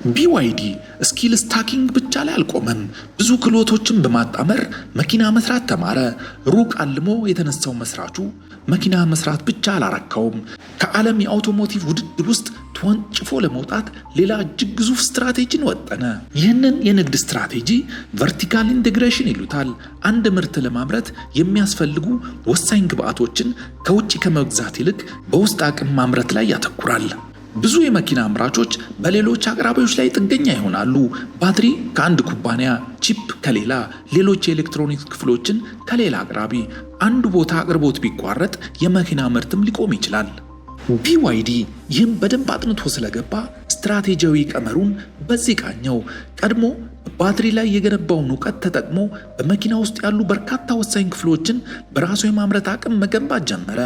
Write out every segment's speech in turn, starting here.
BYD ስኪል ስታኪንግ ብቻ ላይ አልቆመም። ብዙ ክህሎቶችን በማጣመር መኪና መስራት ተማረ። ሩቅ አልሞ የተነሳው መስራቹ መኪና መስራት ብቻ አላረካውም። ከዓለም የአውቶሞቲቭ ውድድር ውስጥ ተወንጭፎ ለመውጣት ሌላ እጅግ ግዙፍ ስትራቴጂን ወጠነ። ይህንን የንግድ ስትራቴጂ ቨርቲካል ኢንቴግሬሽን ይሉታል። አንድ ምርት ለማምረት የሚያስፈልጉ ወሳኝ ግብአቶችን ከውጭ ከመግዛት ይልቅ በውስጥ አቅም ማምረት ላይ ያተኩራል። ብዙ የመኪና አምራቾች በሌሎች አቅራቢዎች ላይ ጥገኛ ይሆናሉ። ባትሪ ከአንድ ኩባንያ፣ ቺፕ ከሌላ፣ ሌሎች የኤሌክትሮኒክስ ክፍሎችን ከሌላ አቅራቢ። አንዱ ቦታ አቅርቦት ቢቋረጥ የመኪና ምርትም ሊቆም ይችላል። BYD ይህም በደንብ አጥንቶ ስለገባ ስትራቴጂያዊ ቀመሩን በዚህ ቃኘው። ቀድሞ ባትሪ ላይ የገነባውን እውቀት ተጠቅሞ በመኪና ውስጥ ያሉ በርካታ ወሳኝ ክፍሎችን በራሱ የማምረት አቅም መገንባት ጀመረ።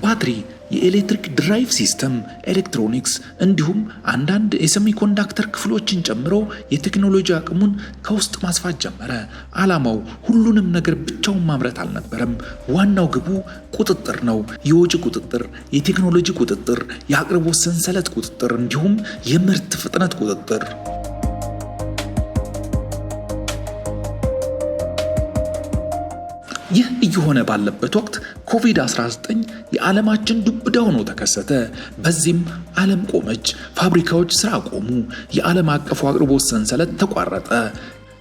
ባትሪ፣ የኤሌክትሪክ ድራይቭ ሲስተም፣ ኤሌክትሮኒክስ እንዲሁም አንዳንድ የሴሚኮንዳክተር ክፍሎችን ጨምሮ የቴክኖሎጂ አቅሙን ከውስጥ ማስፋት ጀመረ። ዓላማው ሁሉንም ነገር ብቻውን ማምረት አልነበረም። ዋናው ግቡ ቁጥጥር ነው። የወጪ ቁጥጥር፣ የቴክኖሎጂ ቁጥጥር፣ የአቅርቦት ሰንሰለት ቁጥጥር እንዲሁም የምርት ፍጥነት ቁጥጥር። ይህ እየሆነ ባለበት ወቅት ኮቪድ-19 የዓለማችን ዱብዳ ሆኖ ተከሰተ። በዚህም ዓለም ቆመች። ፋብሪካዎች ስራ ቆሙ። የዓለም አቀፉ አቅርቦት ሰንሰለት ተቋረጠ።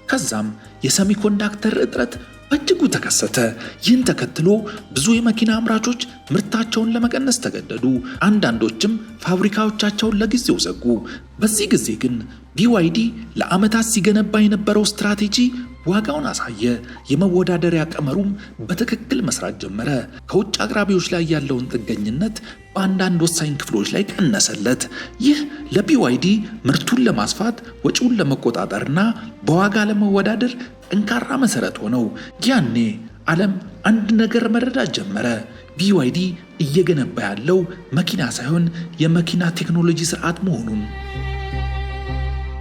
ከዛም የሴሚኮንዳክተር እጥረት በእጅጉ ተከሰተ። ይህን ተከትሎ ብዙ የመኪና አምራቾች ምርታቸውን ለመቀነስ ተገደዱ። አንዳንዶችም ፋብሪካዎቻቸውን ለጊዜው ዘጉ። በዚህ ጊዜ ግን BYD ለዓመታት ሲገነባ የነበረው ስትራቴጂ ዋጋውን አሳየ። የመወዳደሪያ ቀመሩም በትክክል መስራት ጀመረ። ከውጭ አቅራቢዎች ላይ ያለውን ጥገኝነት በአንዳንድ ወሳኝ ክፍሎች ላይ ቀነሰለት። ይህ ለBYD ምርቱን ለማስፋት፣ ወጪውን ለመቆጣጠርና በዋጋ ለመወዳደር ጠንካራ መሰረት ሆነው። ያኔ ዓለም አንድ ነገር መረዳት ጀመረ። BYD እየገነባ ያለው መኪና ሳይሆን የመኪና ቴክኖሎጂ ስርዓት መሆኑን።